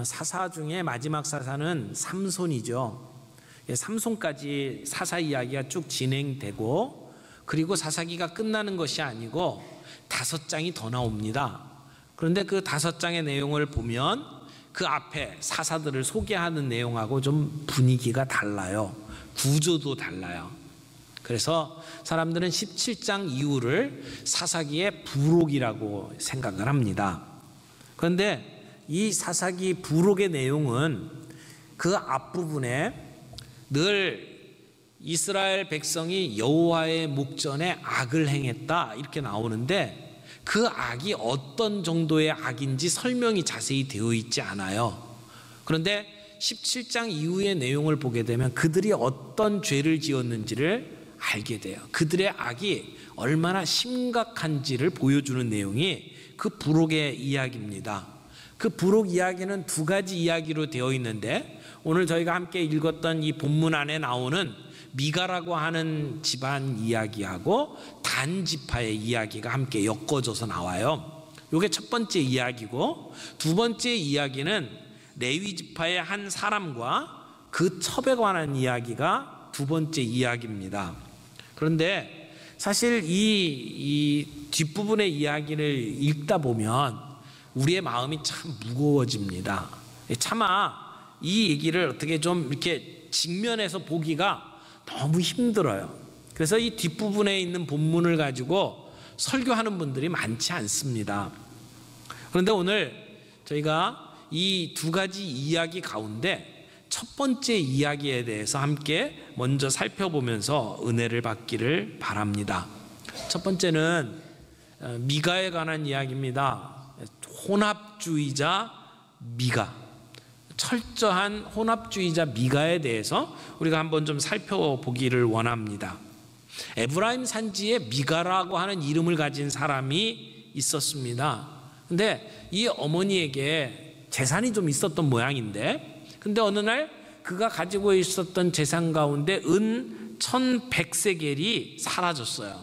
사사 중에 마지막 사사는 삼손이죠. 삼손까지 사사 이야기가 쭉 진행되고, 그리고 사사기가 끝나는 것이 아니고 5장이 더 나옵니다. 그런데 그 5장의 내용을 보면 그 앞에 사사들을 소개하는 내용하고 좀 분위기가 달라요. 구조도 달라요. 그래서 사람들은 17장 이후를 사사기의 부록이라고 생각을 합니다. 그런데 이 사사기 부록의 내용은 그 앞부분에 늘 이스라엘 백성이 여호와의 목전에 악을 행했다 이렇게 나오는데, 그 악이 어떤 정도의 악인지 설명이 자세히 되어 있지 않아요. 그런데 17장 이후의 내용을 보게 되면 그들이 어떤 죄를 지었는지를 알게 돼요. 그들의 악이 얼마나 심각한지를 보여주는 내용이 그 부록의 이야기입니다. 그 부록 이야기는 2가지 이야기로 되어 있는데, 오늘 저희가 함께 읽었던 이 본문 안에 나오는 미가라고 하는 집안 이야기하고 단 지파의 이야기가 함께 엮어져서 나와요. 이게 첫 번째 이야기고, 2번째 이야기는 레위 지파의 한 사람과 그 첩에 관한 이야기가 2번째 이야기입니다. 그런데 사실 이 뒷부분의 이야기를 읽다 보면 우리의 마음이 참 무거워집니다. 차마 이 얘기를 어떻게 좀 이렇게 직면해서 보기가 너무 힘들어요. 그래서 이 뒷부분에 있는 본문을 가지고 설교하는 분들이 많지 않습니다. 그런데 오늘 저희가 이 2가지 이야기 가운데 첫 번째 이야기에 대해서 함께 먼저 살펴보면서 은혜를 받기를 바랍니다. 첫 번째는 미가에 관한 이야기입니다. 혼합주의자 미가, 철저한 혼합주의자 미가에 대해서 우리가 한번 좀 살펴보기를 원합니다. 에브라임 산지에 미가라고 하는 이름을 가진 사람이 있었습니다. 근데 이 어머니에게 재산이 좀 있었던 모양인데, 근데 어느 날 그가 가지고 있었던 재산 가운데 은 1100세겔이 사라졌어요.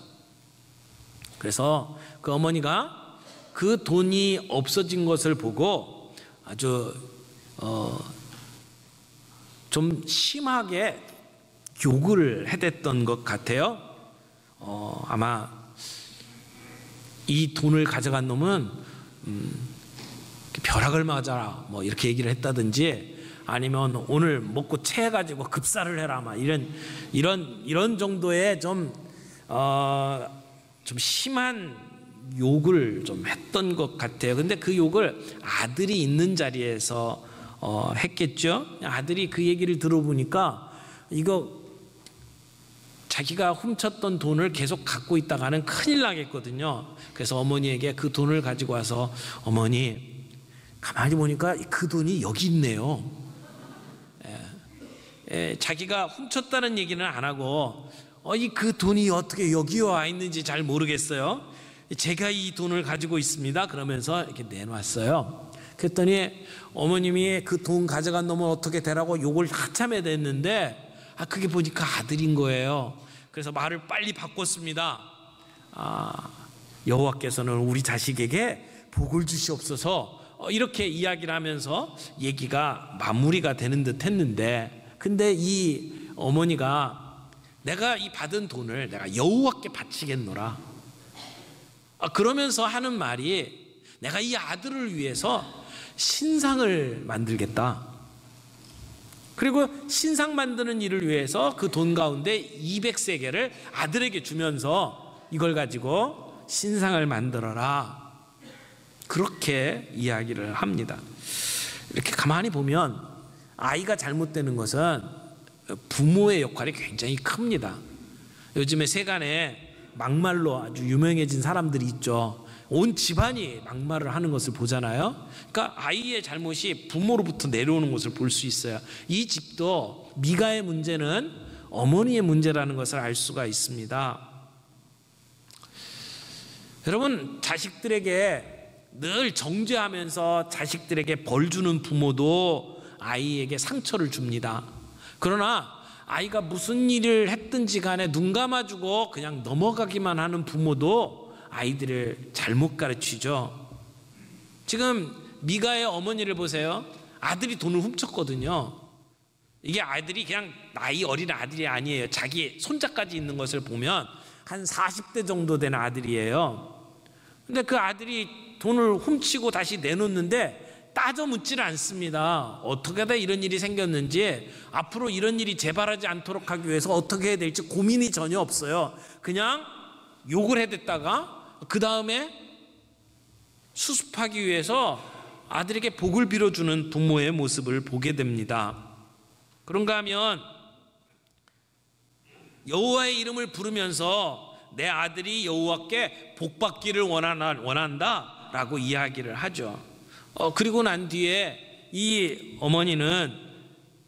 그래서 그 어머니가 그 돈이 없어진 것을 보고 아주 좀 심하게 욕을 해댔던 것 같아요. 아마 이 돈을 가져간 놈은 벼락을 맞아라 뭐 이렇게 얘기를 했다든지, 아니면 오늘 먹고 체해가지고 급사를 해라 막 이런 정도의 좀 심한 욕을 좀 했던 것 같아요. 근데 그 욕을 아들이 있는 자리에서 했겠죠. 아들이 그 얘기를 들어보니까 이거 자기가 훔쳤던 돈을 계속 갖고 있다가는 큰일 나겠거든요. 그래서 어머니에게 그 돈을 가지고 와서, 어머니 가만히 보니까 그 돈이 여기 있네요. 자기가 훔쳤다는 얘기는 안 하고 그 돈이 어떻게 여기 와 있는지 잘 모르겠어요. 제가 이 돈을 가지고 있습니다. 그러면서 이렇게 내놨어요. 그랬더니 어머님이 그 돈 가져간 놈은 어떻게 되라고 욕을 한참 해댔는데, 그게 보니까 아들인 거예요. 그래서 말을 빨리 바꿨습니다. 여호와께서는 우리 자식에게 복을 주시옵소서, 이렇게 이야기를 하면서 얘기가 마무리가 되는 듯 했는데, 근데 이 어머니가 내가 이 받은 돈을 내가 여호와께 바치겠노라, 그러면서 하는 말이, 내가 이 아들을 위해서 신상을 만들겠다. 그리고 신상 만드는 일을 위해서 그 돈 가운데 200세겔을 아들에게 주면서 이걸 가지고 신상을 만들어라, 그렇게 이야기를 합니다. 이렇게 가만히 보면 아이가 잘못되는 것은 부모의 역할이 굉장히 큽니다. 요즘에 세간에 막말로 아주 유명해진 사람들이 있죠. 온 집안이 막말을 하는 것을 보잖아요. 그러니까 아이의 잘못이 부모로부터 내려오는 것을 볼 수 있어요. 이 집도 미가의 문제는 어머니의 문제라는 것을 알 수가 있습니다. 여러분, 자식들에게 늘 정죄하면서 자식들에게 벌 주는 부모도 아이에게 상처를 줍니다. 그러나 아이가 무슨 일을 했든지 간에 눈 감아주고 그냥 넘어가기만 하는 부모도 아이들을 잘못 가르치죠. 지금 미가의 어머니를 보세요. 아들이 돈을 훔쳤거든요. 이게 아들이 그냥 나이 어린 아들이 아니에요. 자기 손자까지 있는 것을 보면 한 40대 정도 되는 아들이에요. 근데 그 아들이 돈을 훔치고 다시 내놓는데 따져 묻지를 않습니다. 어떻게 하다 이런 일이 생겼는지, 앞으로 이런 일이 재발하지 않도록 하기 위해서 어떻게 해야 될지 고민이 전혀 없어요. 그냥 욕을 해댔다가 그 다음에 수습하기 위해서 아들에게 복을 빌어주는 부모의 모습을 보게 됩니다. 그런가 하면 여호와의 이름을 부르면서 내 아들이 여호와께 복받기를 원한다 라고 이야기를 하죠. 그리고 난 뒤에 이 어머니는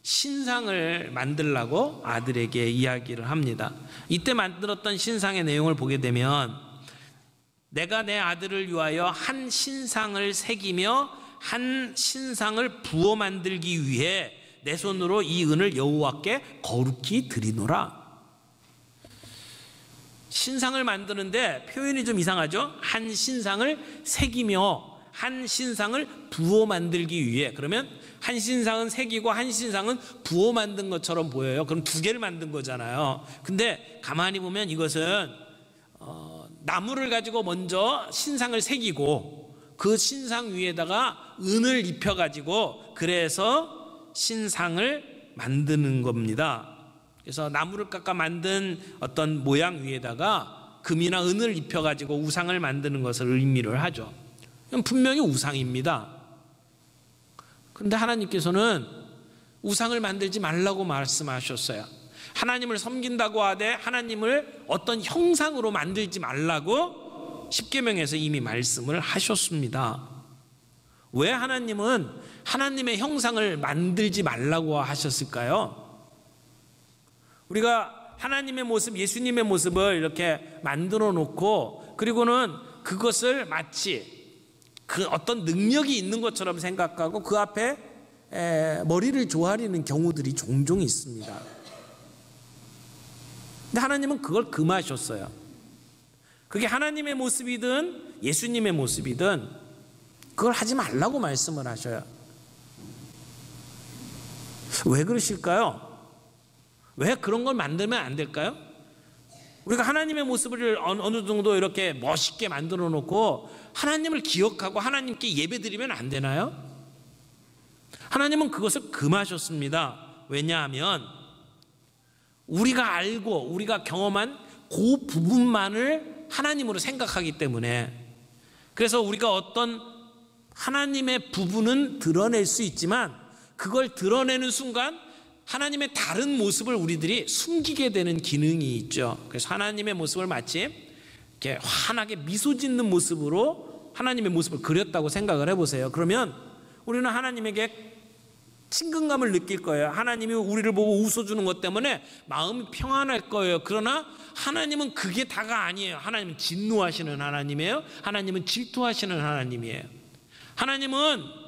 신상을 만들라고 아들에게 이야기를 합니다. 이때 만들었던 신상의 내용을 보게 되면, 내가 내 아들을 위하여 한 신상을 새기며 한 신상을 부어 만들기 위해 내 손으로 이 은을 여호와께 거룩히 드리노라. 신상을 만드는데 표현이 좀 이상하죠? 한 신상을 새기며 한 신상을 부어 만들기 위해. 그러면 한 신상은 새기고 한 신상은 부어 만든 것처럼 보여요. 그럼 두 개를 만든 거잖아요. 근데 가만히 보면 이것은 나무를 가지고 먼저 신상을 새기고 그 신상 위에다가 은을 입혀가지고 그래서 신상을 만드는 겁니다. 그래서 나무를 깎아 만든 어떤 모양 위에다가 금이나 은을 입혀가지고 우상을 만드는 것을 의미를 하죠. 분명히 우상입니다. 그런데 하나님께서는 우상을 만들지 말라고 말씀하셨어요. 하나님을 섬긴다고 하되 하나님을 어떤 형상으로 만들지 말라고 십계명에서 이미 말씀을 하셨습니다. 왜 하나님은 하나님의 형상을 만들지 말라고 하셨을까요? 우리가 하나님의 모습, 예수님의 모습을 이렇게 만들어 놓고 그리고는 그것을 마치 그 어떤 능력이 있는 것처럼 생각하고 그 앞에 머리를 조아리는 경우들이 종종 있습니다. 근데 하나님은 그걸 금하셨어요. 그게 하나님의 모습이든 예수님의 모습이든 그걸 하지 말라고 말씀을 하셔요. 왜 그러실까요? 왜 그런 걸 만들면 안 될까요? 우리가 하나님의 모습을 어느 정도 이렇게 멋있게 만들어 놓고 하나님을 기억하고 하나님께 예배드리면 안 되나요? 하나님은 그것을 금하셨습니다. 왜냐하면 우리가 알고 우리가 경험한 그 부분만을 하나님으로 생각하기 때문에. 그래서 우리가 어떤 하나님의 부분은 드러낼 수 있지만 그걸 드러내는 순간 하나님의 다른 모습을 우리들이 숨기게 되는 기능이 있죠. 그래서 하나님의 모습을 마치 이렇게 환하게 미소 짓는 모습으로 하나님의 모습을 그렸다고 생각을 해보세요. 그러면 우리는 하나님에게 친근감을 느낄 거예요. 하나님이 우리를 보고 웃어주는 것 때문에 마음이 평안할 거예요. 그러나 하나님은 그게 다가 아니에요. 하나님은 진노하시는 하나님이에요. 하나님은 질투하시는 하나님이에요. 하나님은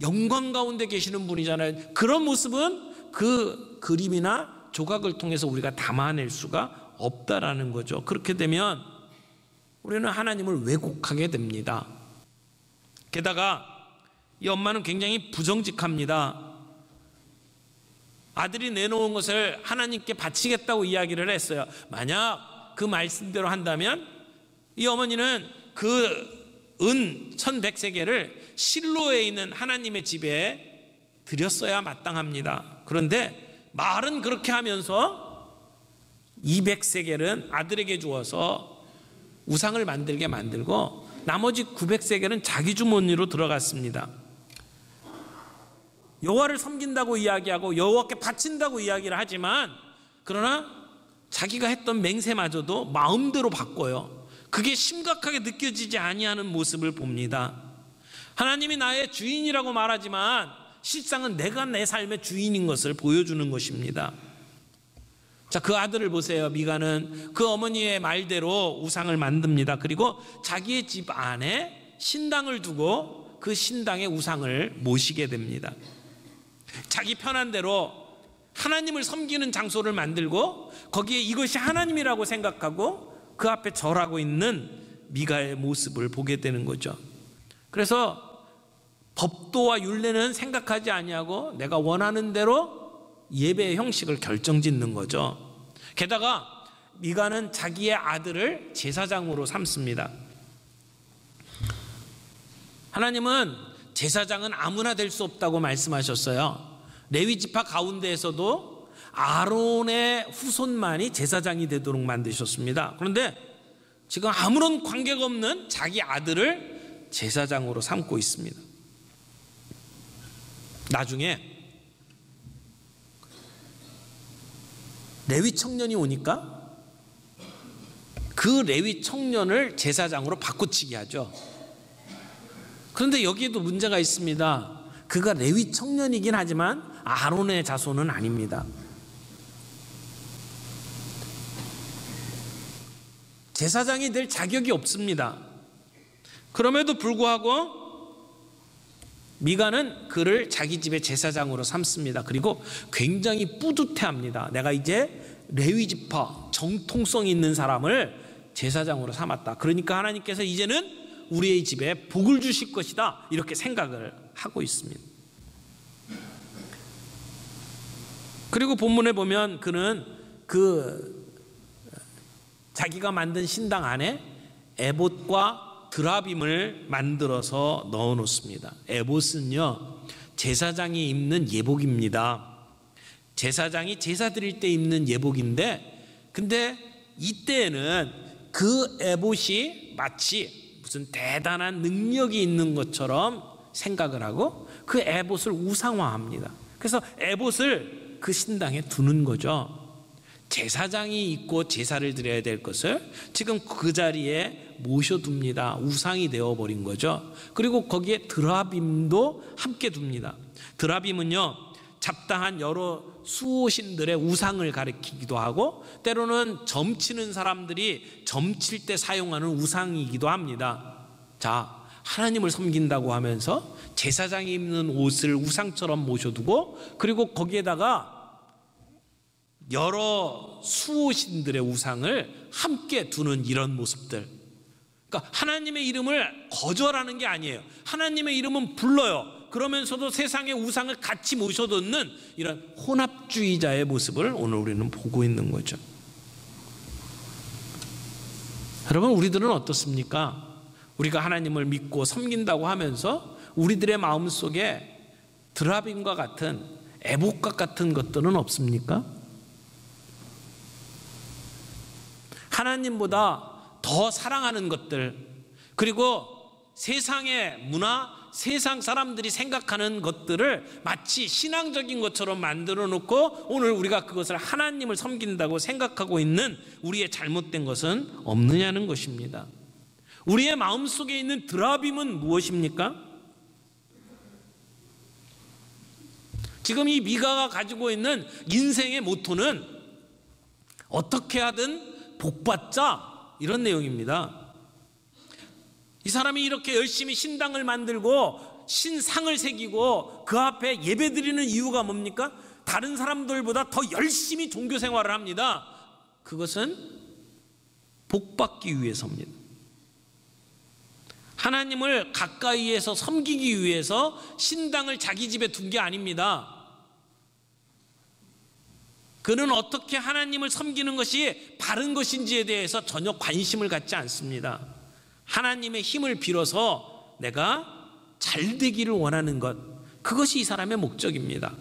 영광 가운데 계시는 분이잖아요. 그런 모습은 그 그림이나 조각을 통해서 우리가 담아낼 수가 없다라는 거죠. 그렇게 되면 우리는 하나님을 왜곡하게 됩니다. 게다가 이 엄마는 굉장히 부정직합니다. 아들이 내놓은 것을 하나님께 바치겠다고 이야기를 했어요. 만약 그 말씀대로 한다면 이 어머니는 그 은 1100세겔을 실로에 있는 하나님의 집에 드렸어야 마땅합니다. 그런데 말은 그렇게 하면서 200세겔은 아들에게 주어서 우상을 만들게 만들고 나머지 900세겔은 자기 주머니로 들어갔습니다. 여호와를 섬긴다고 이야기하고 여호와께 바친다고 이야기를 하지만 그러나 자기가 했던 맹세마저도 마음대로 바꿔요. 그게 심각하게 느껴지지 아니하는 모습을 봅니다. 하나님이 나의 주인이라고 말하지만 실상은 내가 내 삶의 주인인 것을 보여주는 것입니다. 자, 그 아들을 보세요. 미가는 그 어머니의 말대로 우상을 만듭니다. 그리고 자기의 집 안에 신당을 두고 그 신당의 우상을 모시게 됩니다. 자기 편한 대로 하나님을 섬기는 장소를 만들고 거기에 이것이 하나님이라고 생각하고 그 앞에 절하고 있는 미가의 모습을 보게 되는 거죠. 그래서 법도와 율례는 생각하지 아니하고 내가 원하는 대로 예배의 형식을 결정짓는 거죠. 게다가 미가는 자기의 아들을 제사장으로 삼습니다. 하나님은 제사장은 아무나 될 수 없다고 말씀하셨어요. 레위 지파 가운데에서도 아론의 후손만이 제사장이 되도록 만드셨습니다. 그런데 지금 아무런 관계가 없는 자기 아들을 제사장으로 삼고 있습니다. 나중에 레위 청년이 오니까 그 레위 청년을 제사장으로 바꾸치게 하죠. 그런데 여기에도 문제가 있습니다. 그가 레위 청년이긴 하지만 아론의 자손은 아닙니다. 제사장이 될 자격이 없습니다. 그럼에도 불구하고 미가는 그를 자기 집의 제사장으로 삼습니다. 그리고 굉장히 뿌듯해합니다. 내가 이제 레위 지파 정통성 있는 사람을 제사장으로 삼았다. 그러니까 하나님께서 이제는 우리의 집에 복을 주실 것이다, 이렇게 생각을 하고 있습니다. 그리고 본문에 보면 그는 자기가 만든 신당 안에 에봇과 드라빔을 만들어서 넣어 놓습니다. 에봇은요, 제사장이 입는 예복입니다. 제사장이 제사 드릴 때 입는 예복인데, 근데 이때에는 그 에봇이 마치 무슨 대단한 능력이 있는 것처럼 생각을 하고 그 에봇을 우상화합니다. 그래서 에봇을 그 신당에 두는 거죠. 제사장이 있고 제사를 드려야 될 것을 지금 그 자리에 모셔둡니다. 우상이 되어버린 거죠. 그리고 거기에 드라빔도 함께 둡니다. 드라빔은요, 잡다한 여러 수호신들의 우상을 가리키기도 하고 때로는 점치는 사람들이 점칠 때 사용하는 우상이기도 합니다. 자, 하나님을 섬긴다고 하면서 제사장이 입는 옷을 우상처럼 모셔두고 그리고 거기에다가 여러 수호신들의 우상을 함께 두는 이런 모습들. 그러니까 하나님의 이름을 거절하는 게 아니에요. 하나님의 이름은 불러요. 그러면서도 세상의 우상을 같이 모셔두는 이런 혼합주의자의 모습을 오늘 우리는 보고 있는 거죠. 여러분, 우리들은 어떻습니까? 우리가 하나님을 믿고 섬긴다고 하면서 우리들의 마음속에 드라빔과 같은 에봇과 같은 것들은 없습니까? 하나님보다 더 사랑하는 것들, 그리고 세상의 문화, 세상 사람들이 생각하는 것들을 마치 신앙적인 것처럼 만들어 놓고 오늘 우리가 그것을 하나님을 섬긴다고 생각하고 있는 우리의 잘못된 것은 없느냐는 것입니다. 우리의 마음속에 있는 드라빔은 무엇입니까? 지금 이 미가가 가지고 있는 인생의 모토는 어떻게 하든 복받자, 이런 내용입니다. 이 사람이 이렇게 열심히 신당을 만들고 신상을 새기고 그 앞에 예배드리는 이유가 뭡니까? 다른 사람들보다 더 열심히 종교 생활을 합니다. 그것은 복받기 위해서입니다. 하나님을 가까이에서 섬기기 위해서 신당을 자기 집에 둔 게 아닙니다. 그는 어떻게 하나님을 섬기는 것이 바른 것인지에 대해서 전혀 관심을 갖지 않습니다. 하나님의 힘을 빌어서 내가 잘 되기를 원하는 것, 그것이 이 사람의 목적입니다.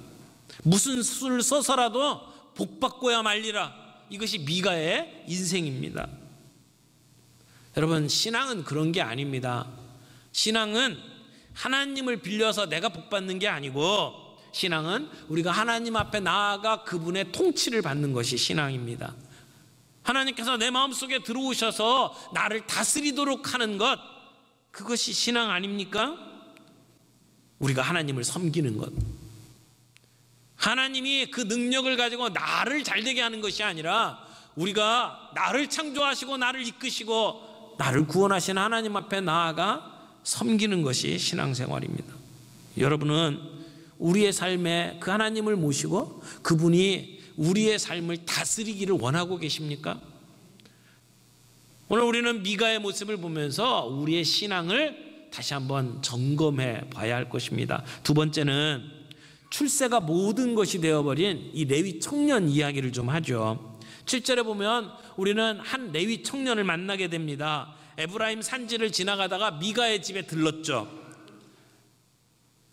무슨 수를 써서라도 복받고야 말리라, 이것이 미가의 인생입니다. 여러분, 신앙은 그런 게 아닙니다. 신앙은 하나님을 빌려서 내가 복받는 게 아니고 신앙은 우리가 하나님 앞에 나아가 그분의 통치를 받는 것이 신앙입니다. 하나님께서 내 마음속에 들어오셔서 나를 다스리도록 하는 것, 그것이 신앙 아닙니까? 우리가 하나님을 섬기는 것, 하나님이 그 능력을 가지고 나를 잘되게 하는 것이 아니라 우리가 나를 창조하시고 나를 이끄시고 나를 구원하신 하나님 앞에 나아가 섬기는 것이 신앙생활입니다. 여러분은 우리의 삶에 그 하나님을 모시고 그분이 우리의 삶을 다스리기를 원하고 계십니까? 오늘 우리는 미가의 모습을 보면서 우리의 신앙을 다시 한번 점검해 봐야 할 것입니다. 두 번째는 출세가 모든 것이 되어버린 이 레위 청년 이야기를 좀 하죠. 7절에 보면 우리는 한 레위 청년을 만나게 됩니다. 에브라임 산지를 지나가다가 미가의 집에 들렀죠.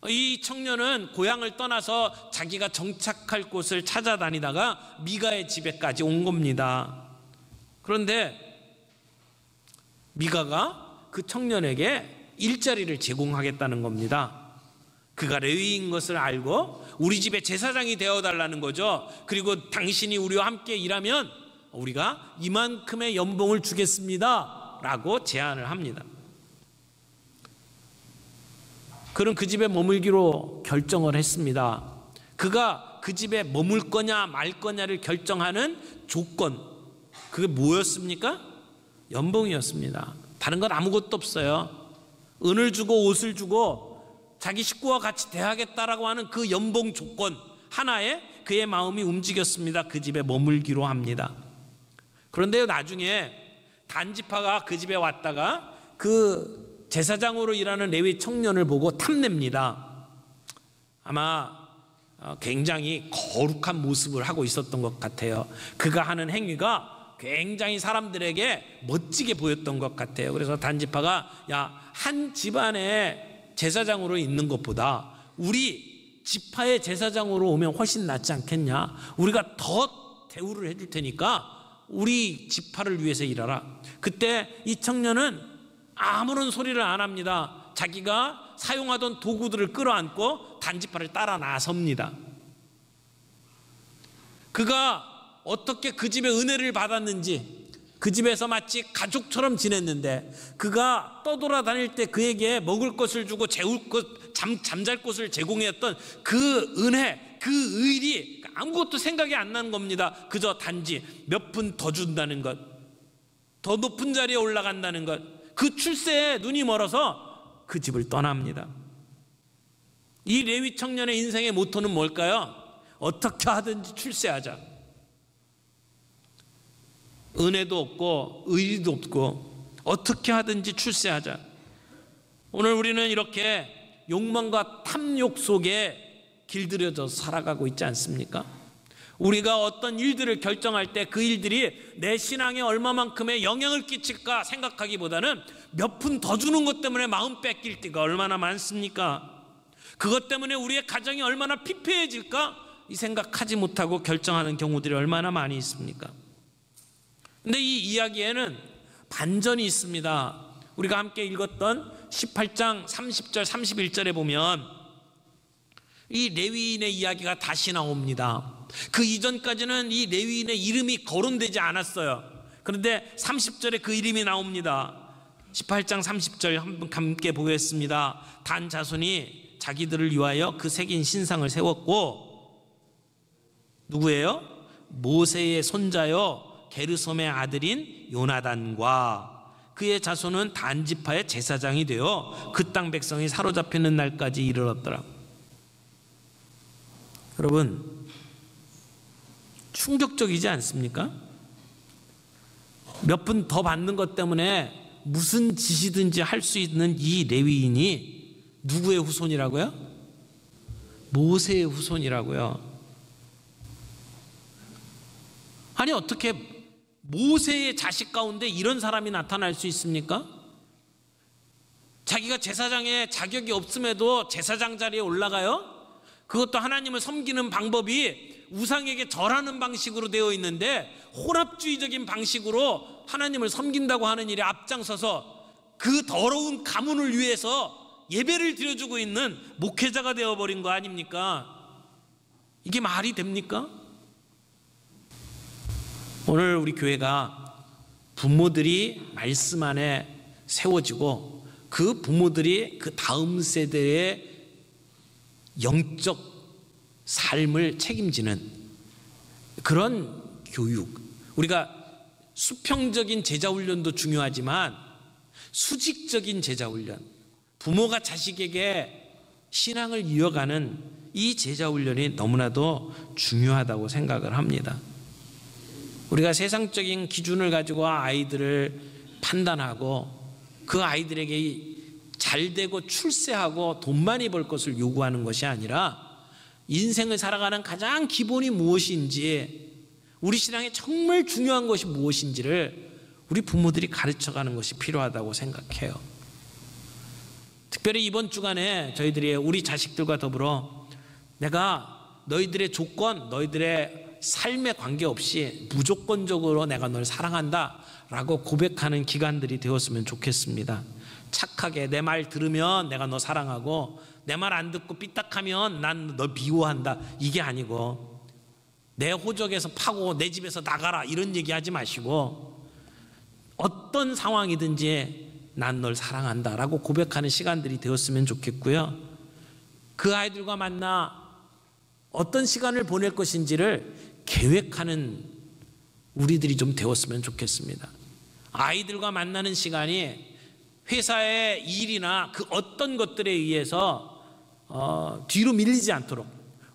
이 청년은 고향을 떠나서 자기가 정착할 곳을 찾아다니다가 미가의 집에까지 온 겁니다. 그런데 미가가 그 청년에게 일자리를 제공하겠다는 겁니다. 그가 레위인 것을 알고 우리 집에 제사장이 되어달라는 거죠. 그리고 당신이 우리와 함께 일하면 우리가 이만큼의 연봉을 주겠습니다 라고 제안을 합니다. 그는 그 집에 머물기로 결정을 했습니다. 그가 그 집에 머물 거냐 말 거냐를 결정하는 조건, 그게 뭐였습니까? 연봉이었습니다. 다른 건 아무것도 없어요. 은을 주고 옷을 주고 자기 식구와 같이 대하겠다라고 하는 그 연봉 조건 하나에 그의 마음이 움직였습니다. 그 집에 머물기로 합니다. 그런데 나중에 단지파가 그 집에 왔다가 그 제사장으로 일하는 레위 청년을 보고 탐냅니다. 아마 굉장히 거룩한 모습을 하고 있었던 것 같아요. 그가 하는 행위가 굉장히 사람들에게 멋지게 보였던 것 같아요. 그래서 단지파가 야, 한 집안에 제사장으로 있는 것보다 우리 지파의 제사장으로 오면 훨씬 낫지 않겠냐? 우리가 더 대우를 해줄 테니까 우리 지파를 위해서 일하라. 그때 이 청년은 아무런 소리를 안 합니다. 자기가 사용하던 도구들을 끌어안고 단지파를 따라 나섭니다. 그가 어떻게 그 집의 은혜를 받았는지, 그 집에서 마치 가족처럼 지냈는데 그가 떠돌아다닐 때 그에게 먹을 것을 주고 재울 것, 잠잘 곳을 제공했던 그 은혜, 그 의리 아무것도 생각이 안 나는 겁니다. 그저 단지 몇 푼 더 준다는 것, 더 높은 자리에 올라간다는 것, 그 출세에 눈이 멀어서 그 집을 떠납니다. 이 레위 청년의 인생의 모토는 뭘까요? 어떻게 하든지 출세하자. 은혜도 없고 의리도 없고 어떻게 하든지 출세하자. 오늘 우리는 이렇게 욕망과 탐욕 속에 길들여져서 살아가고 있지 않습니까? 우리가 어떤 일들을 결정할 때 그 일들이 내 신앙에 얼마만큼의 영향을 끼칠까 생각하기보다는 몇 푼 더 주는 것 때문에 마음 뺏길 때가 얼마나 많습니까? 그것 때문에 우리의 가정이 얼마나 피폐해질까 이 생각하지 못하고 결정하는 경우들이 얼마나 많이 있습니까? 근데 이 이야기에는 반전이 있습니다. 우리가 함께 읽었던 18장 30절 31절에 보면 이 레위인의 이야기가 다시 나옵니다. 그 이전까지는 이 레위인의 이름이 거론되지 않았어요. 그런데 30절에 그 이름이 나옵니다. 18장 30절 한번 함께 보겠습니다. 단 자손이 자기들을 위하여 그 새긴 신상을 세웠고, 누구예요? 모세의 손자요 게르솜의 아들인 요나단과 그의 자손은 단지파의 제사장이 되어 그 땅 백성이 사로잡히는 날까지 이르렀더라. 여러분, 충격적이지 않습니까? 몇 분 더 받는 것 때문에 무슨 짓이든지 할 수 있는 이 레위인이 누구의 후손이라고요? 모세의 후손이라고요. 아니, 어떻게 모세의 자식 가운데 이런 사람이 나타날 수 있습니까? 자기가 제사장의 자격이 없음에도 제사장 자리에 올라가요? 그것도 하나님을 섬기는 방법이 우상에게 절하는 방식으로 되어 있는데 혼합주의적인 방식으로 하나님을 섬긴다고 하는 일에 앞장서서 그 더러운 가문을 위해서 예배를 드려주고 있는 목회자가 되어버린 거 아닙니까? 이게 말이 됩니까? 오늘 우리 교회가 부모들이 말씀 안에 세워지고 그 부모들이 그 다음 세대의 영적 삶을 책임지는 그런 교육, 우리가 수평적인 제자훈련도 중요하지만 수직적인 제자훈련, 부모가 자식에게 신앙을 이어가는 이 제자훈련이 너무나도 중요하다고 생각을 합니다. 우리가 세상적인 기준을 가지고 아이들을 판단하고 그 아이들에게 잘 되고 출세하고 돈 많이 벌 것을 요구하는 것이 아니라 인생을 살아가는 가장 기본이 무엇인지, 우리 신앙에 정말 중요한 것이 무엇인지를 우리 부모들이 가르쳐가는 것이 필요하다고 생각해요. 특별히 이번 주간에 저희들이 우리 자식들과 더불어 내가 너희들의 조건, 너희들의 삶에 관계없이 무조건적으로 내가 널 사랑한다 라고 고백하는 기간들이 되었으면 좋겠습니다. 착하게 내 말 들으면 내가 너 사랑하고 내 말 안 듣고 삐딱하면 난 너 미워한다, 이게 아니고 내 호적에서 파고 내 집에서 나가라 이런 얘기하지 마시고 어떤 상황이든지 난 널 사랑한다 라고 고백하는 시간들이 되었으면 좋겠고요. 그 아이들과 만나 어떤 시간을 보낼 것인지를 계획하는 우리들이 좀 되었으면 좋겠습니다. 아이들과 만나는 시간이 회사의 일이나 그 어떤 것들에 의해서 뒤로 밀리지 않도록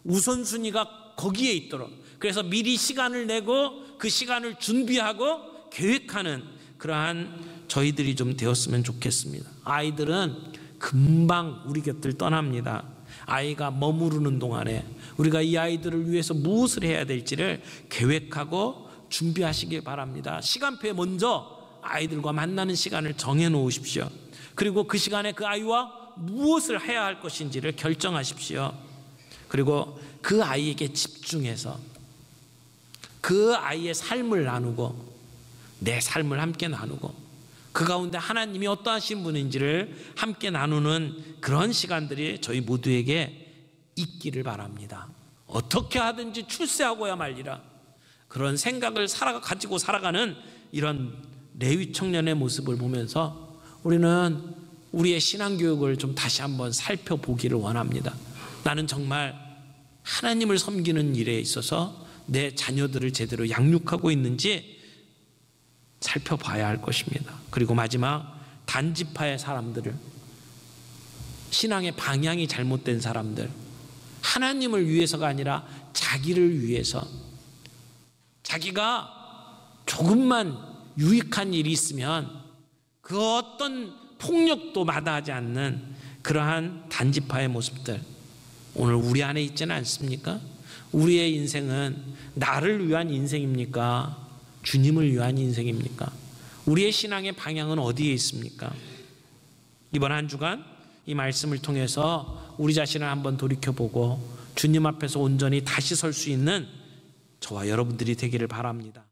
우선순위가 거기에 있도록, 그래서 미리 시간을 내고 그 시간을 준비하고 계획하는 그러한 저희들이 좀 되었으면 좋겠습니다. 아이들은 금방 우리 곁을 떠납니다. 아이가 머무르는 동안에 우리가 이 아이들을 위해서 무엇을 해야 될지를 계획하고 준비하시길 바랍니다. 시간표에 먼저 아이들과 만나는 시간을 정해 놓으십시오. 그리고 그 시간에 그 아이와 무엇을 해야 할 것인지를 결정하십시오. 그리고 그 아이에게 집중해서 그 아이의 삶을 나누고 내 삶을 함께 나누고 그 가운데 하나님이 어떠하신 분인지를 함께 나누는 그런 시간들이 저희 모두에게 있기를 바랍니다. 어떻게 하든지 출세하고야 말리라, 그런 생각을 가지고 살아가는 이런 레위 청년의 모습을 보면서 우리는 우리의 신앙교육을 좀 다시 한번 살펴보기를 원합니다. 나는 정말 하나님을 섬기는 일에 있어서 내 자녀들을 제대로 양육하고 있는지 살펴봐야 할 것입니다. 그리고 마지막, 단지파의 사람들을, 신앙의 방향이 잘못된 사람들, 하나님을 위해서가 아니라 자기를 위해서, 자기가 조금만 유익한 일이 있으면 그 어떤 폭력도 마다하지 않는 그러한 단지파의 모습들, 오늘 우리 안에 있지는 않습니까? 우리의 인생은 나를 위한 인생입니까? 주님을 위한 인생입니까? 우리의 신앙의 방향은 어디에 있습니까? 이번 한 주간 이 말씀을 통해서 우리 자신을 한번 돌이켜보고 주님 앞에서 온전히 다시 설 수 있는 저와 여러분들이 되기를 바랍니다.